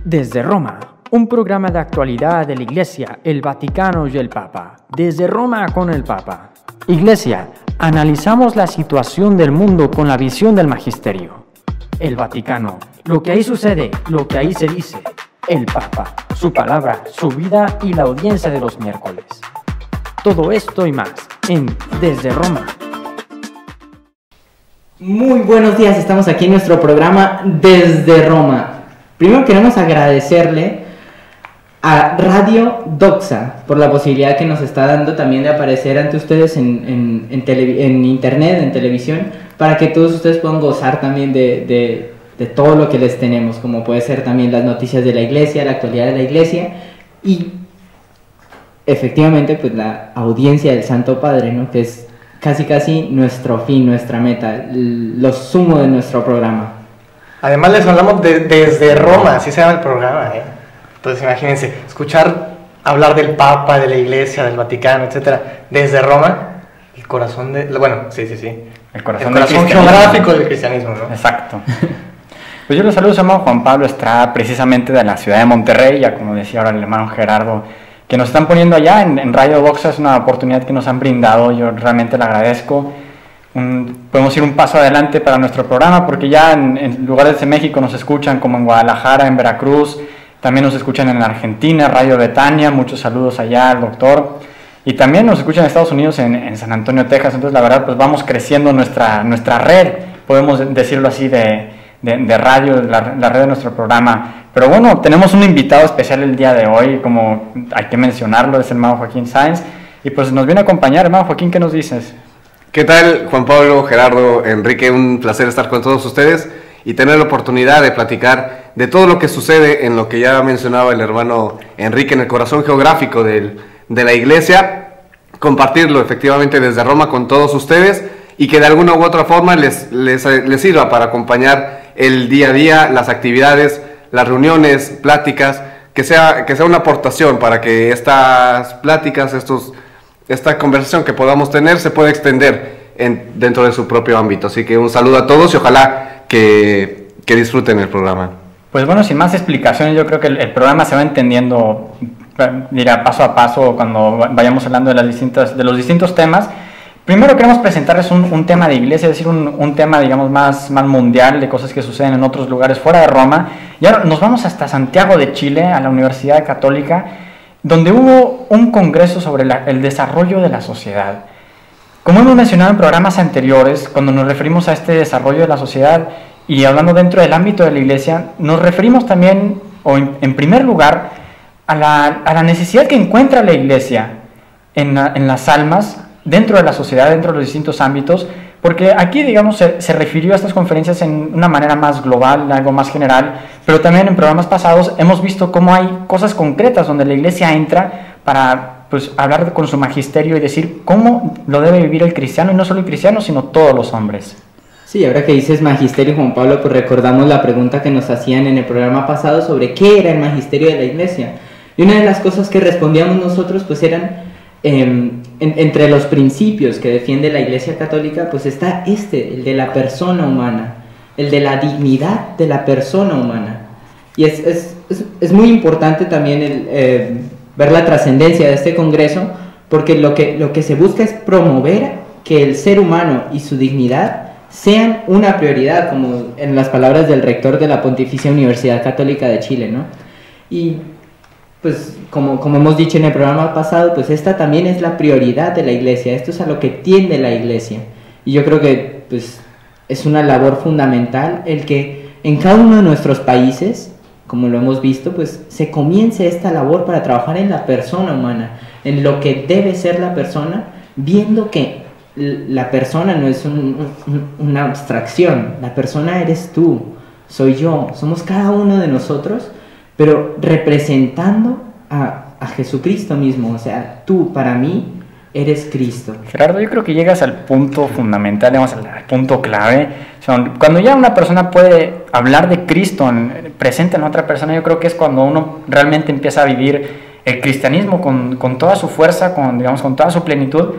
Desde Roma, un programa de actualidad de la Iglesia, el Vaticano y el Papa. Desde Roma con el Papa. Iglesia, analizamos la situación del mundo con la visión del Magisterio. El Vaticano, lo que ahí sucede, lo que ahí se dice. El Papa, su palabra, su vida y la audiencia de los miércoles. Todo esto y más en Desde Roma. Muy buenos días, estamos aquí en nuestro programa Desde Roma. Primero queremos agradecerle a Radio Doxa por la posibilidad que nos está dando también de aparecer ante ustedes en internet, en televisión, para que todos ustedes puedan gozar también de todo lo que les tenemos, como puede ser también las noticias de la iglesia, la actualidad de la iglesia y efectivamente pues la audiencia del Santo Padre, ¿no? Que es casi nuestro fin, nuestra meta, lo sumo de nuestro programa. Además les hablamos desde Roma, así se llama el programa, ¿eh? Entonces imagínense, escuchar hablar del Papa, de la Iglesia, del Vaticano, etcétera, desde Roma, el corazón de... Bueno, sí. El corazón geográfico del cristianismo, ¿no? Exacto. Pues yo los saludo, se llama Juan Pablo Estrada, precisamente de la ciudad de Monterrey, ya como decía ahora el hermano Gerardo, que nos están poniendo allá en Radio Doxa. Es una oportunidad que nos han brindado, yo realmente le agradezco. Podemos ir un paso adelante para nuestro programa, porque ya en lugares de México nos escuchan, como en Guadalajara, en Veracruz, también nos escuchan en Argentina, Radio Betania, muchos saludos allá al doctor, y también nos escuchan en Estados Unidos, en San Antonio, Texas. Entonces la verdad pues vamos creciendo nuestra red, podemos decirlo así, de radio, la red de nuestro programa. Pero bueno, tenemos un invitado especial el día de hoy, como hay que mencionarlo, es el hermano Joaquín Sáenz, y pues nos viene a acompañar. Hermano Joaquín, ¿qué nos dices? ¿Qué tal, Juan Pablo, Gerardo, Enrique? Un placer estar con todos ustedes y tener la oportunidad de platicar de todo lo que sucede en lo que ya mencionaba el hermano Enrique, en el corazón geográfico de la iglesia, compartirlo efectivamente desde Roma con todos ustedes y que de alguna u otra forma les sirva para acompañar el día a día, las actividades, las reuniones, pláticas, que sea una aportación para que estas pláticas, esta conversación que podamos tener se pueda extender dentro de su propio ámbito. Así que un saludo a todos y ojalá que disfruten el programa. Pues bueno, sin más explicaciones, yo creo que el programa se va entendiendo, dirá, paso a paso cuando vayamos hablando de los distintos temas. Primero queremos presentarles un tema de iglesia, es decir, un tema, digamos, más mundial, de cosas que suceden en otros lugares fuera de Roma. Y ahora nos vamos hasta Santiago de Chile, a la Universidad Católica, donde hubo un congreso sobre el desarrollo de la sociedad. Como hemos mencionado en programas anteriores, cuando nos referimos a este desarrollo de la sociedad y hablando dentro del ámbito de la iglesia, nos referimos también, o en primer lugar, a la necesidad que encuentra la iglesia en las almas, dentro de la sociedad, dentro de los distintos ámbitos, porque aquí, digamos, se refirió a estas conferencias en una manera más global, algo más general, pero también en programas pasados hemos visto cómo hay cosas concretas donde la iglesia entra para pues, hablar con su magisterio y decir cómo lo debe vivir el cristiano, y no solo el cristiano, sino todos los hombres. Sí, ahora que dices magisterio, Juan Pablo, pues recordamos la pregunta que nos hacían en el programa pasado sobre qué era el magisterio de la iglesia. Y una de las cosas que respondíamos nosotros pues eran... entre los principios que defiende la Iglesia Católica, pues está el de la persona humana, el de la dignidad de la persona humana. Y es muy importante también ver la trascendencia de este congreso, porque lo que se busca es promover que el ser humano y su dignidad sean una prioridad, como en las palabras del rector de la Pontificia Universidad Católica de Chile, ¿no? Y pues como hemos dicho en el programa pasado, pues esta también es la prioridad de la iglesia, esto es a lo que tiende la iglesia. Y yo creo que pues es una labor fundamental el que en cada uno de nuestros países, como lo hemos visto, pues se comience esta labor para trabajar en la persona humana, en lo que debe ser la persona, viendo que la persona no es una abstracción, la persona eres tú, soy yo, somos cada uno de nosotros, pero representando a Jesucristo mismo. O sea, tú para mí eres Cristo. Gerardo, yo creo que llegas al punto fundamental, digamos, al punto clave. O sea, cuando ya una persona puede hablar de Cristo presente en otra persona, yo creo que es cuando uno realmente empieza a vivir el cristianismo con toda su fuerza, con toda su plenitud.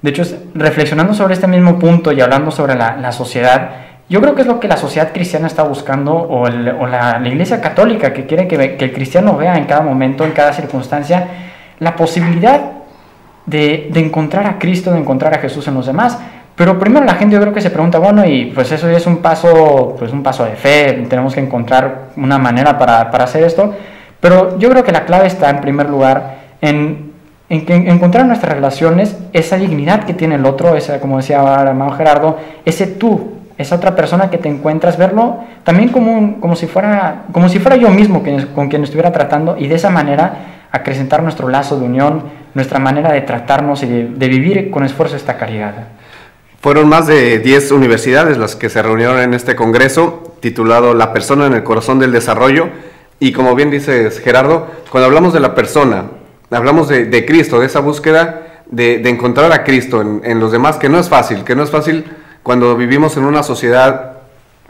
De hecho, reflexionando sobre este mismo punto y hablando sobre la sociedad, Yo creo que es lo que la sociedad cristiana está buscando, o la Iglesia Católica, que quiere que el cristiano vea en cada momento, en cada circunstancia, la posibilidad de encontrar a Cristo, de encontrar a Jesús en los demás. Pero primero la gente, yo creo que se pregunta, bueno, y pues eso es un paso de fe, tenemos que encontrar una manera para hacer esto. Pero yo creo que la clave está, en primer lugar, en encontrar en nuestras relaciones esa dignidad que tiene el otro, esa, como decía ahora el hermano Gerardo, ese tú, esa otra persona que te encuentras, verlo también como si fuera yo mismo con quien estuviera tratando, y de esa manera acrecentar nuestro lazo de unión, nuestra manera de tratarnos y de vivir con esfuerzo esta caridad. Fueron más de 10 universidades las que se reunieron en este congreso titulado La persona en el corazón del desarrollo, y como bien dices, Gerardo, cuando hablamos de la persona, hablamos de Cristo, de esa búsqueda de encontrar a Cristo en los demás, que no es fácil cuando vivimos en una sociedad,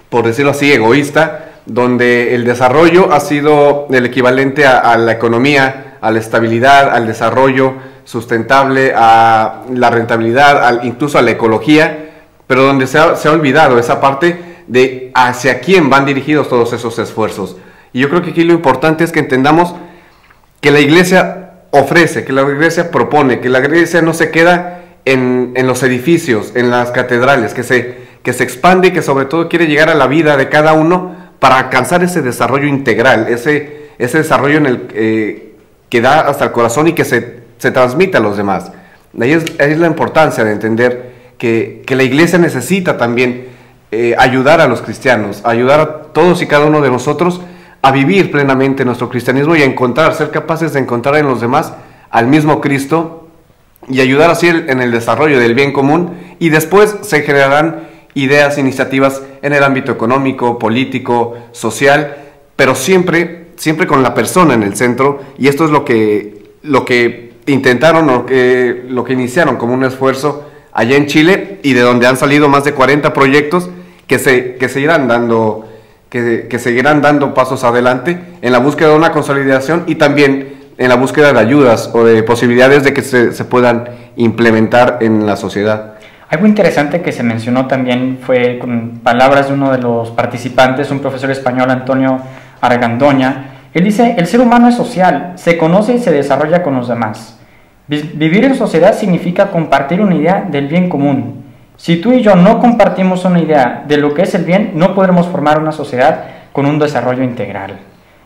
por decirlo así, egoísta, donde el desarrollo ha sido el equivalente a la economía, a la estabilidad, al desarrollo sustentable, a la rentabilidad, incluso a la ecología, pero donde se ha olvidado esa parte de hacia quién van dirigidos todos esos esfuerzos. Y yo creo que aquí lo importante es que entendamos que la Iglesia ofrece, que la Iglesia propone, que la Iglesia no se queda en los edificios, en las catedrales, que se expande y que sobre todo quiere llegar a la vida de cada uno para alcanzar ese desarrollo integral, ese desarrollo que da hasta el corazón y que se transmite a los demás. Ahí es la importancia de entender que la Iglesia necesita también ayudar a los cristianos, ayudar a todos y cada uno de nosotros a vivir plenamente nuestro cristianismo y a ser capaces de encontrar en los demás al mismo Cristo, y ayudar así en el desarrollo del bien común, y después se generarán ideas, iniciativas en el ámbito económico, político, social, pero siempre con la persona en el centro. Y esto es lo que intentaron, lo que iniciaron como un esfuerzo allá en Chile, y de donde han salido más de 40 proyectos que seguirán dando pasos adelante en la búsqueda de una consolidación, y también en la búsqueda de ayudas o de posibilidades de que se puedan implementar en la sociedad. Algo interesante que se mencionó también fue con palabras de uno de los participantes, un profesor español, Antonio Argandoña. Él dice: el ser humano es social, se conoce y se desarrolla con los demás. Vivir en sociedad significa compartir una idea del bien común. Si tú y yo no compartimos una idea de lo que es el bien, no podremos formar una sociedad con un desarrollo integral.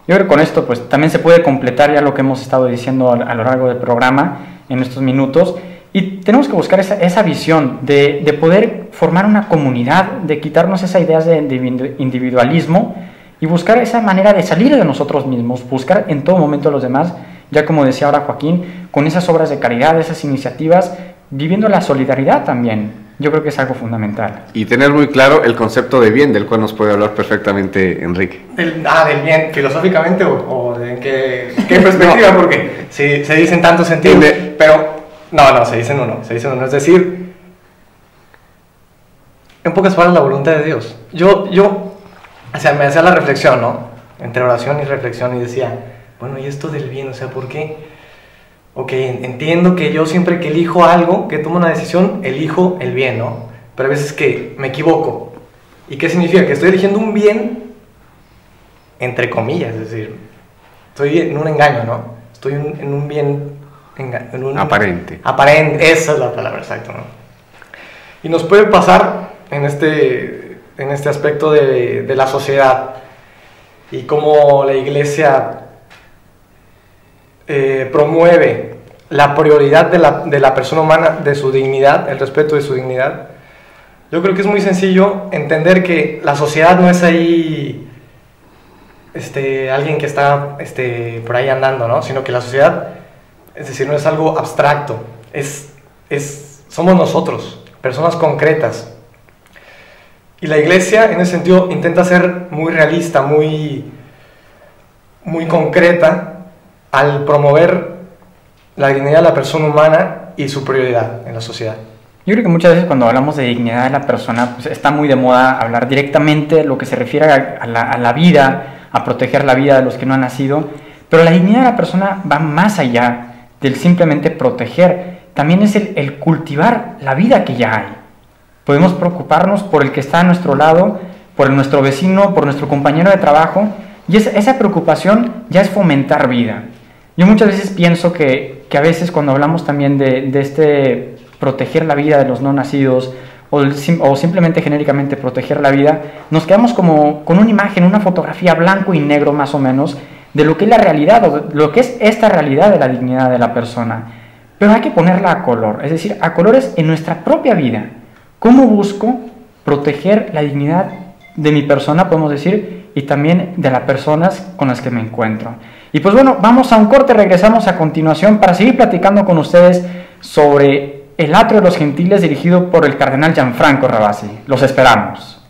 Yo creo que con esto pues también se puede completar ya lo que hemos estado diciendo a lo largo del programa en estos minutos, y tenemos que buscar esa visión de poder formar una comunidad, de quitarnos esas ideas de individualismo y buscar esa manera de salir de nosotros mismos, buscar en todo momento a los demás, ya como decía ahora Joaquín, con esas obras de caridad, esas iniciativas, viviendo la solidaridad también. Yo creo que es algo fundamental. Y tener muy claro el concepto de bien, del cual nos puede hablar perfectamente Enrique. Del bien, filosóficamente o de qué perspectiva, no, porque sí, se dicen tantos sentidos, pero no, se dicen uno, es decir, en pocas palabras, la voluntad de Dios. Yo o sea, me hacía la reflexión, ¿no? Entre oración y reflexión, y decía, bueno, ¿y esto del bien? O sea, ¿por qué? Ok, entiendo que yo siempre que elijo algo, que tomo una decisión, elijo el bien, ¿no? Pero a veces que me equivoco. ¿Y qué significa? Que estoy eligiendo un bien, entre comillas, es decir, estoy en un engaño, ¿no? Estoy en un bien... aparente. Aparente, esa es la palabra exacta, ¿no? Y nos puede pasar en este aspecto de la sociedad, y cómo la Iglesia promueve la prioridad de la persona humana, de su dignidad, el respeto de su dignidad. Yo creo que es muy sencillo entender que la sociedad no es ahí alguien que está por ahí andando, ¿no? Sino que la sociedad, es decir, no es algo abstracto, somos nosotros, personas concretas. Y la Iglesia, en ese sentido, intenta ser muy realista, muy concreta, al promover la dignidad de la persona humana y su prioridad en la sociedad. Yo creo que muchas veces cuando hablamos de dignidad de la persona, pues está muy de moda hablar directamente lo que se refiere a la vida, a proteger la vida de los que no han nacido, pero la dignidad de la persona va más allá del simplemente proteger, también es el cultivar la vida que ya hay. Podemos preocuparnos por el que está a nuestro lado, por nuestro vecino, por nuestro compañero de trabajo, y esa preocupación ya es fomentar vida. Yo muchas veces pienso que a veces cuando hablamos también de proteger la vida de los no nacidos, o simplemente genéricamente proteger la vida, nos quedamos como con una imagen, una fotografía blanco y negro más o menos, de lo que es la realidad, o lo que es esta realidad de la dignidad de la persona. Pero hay que ponerla a color, es decir, a colores en nuestra propia vida. ¿Cómo busco proteger la dignidad de mi persona, podemos decir, y también de las personas con las que me encuentro? Y pues bueno, vamos a un corte, regresamos a continuación para seguir platicando con ustedes sobre el atrio de los gentiles dirigido por el cardenal Gianfranco Ravasi. Los esperamos.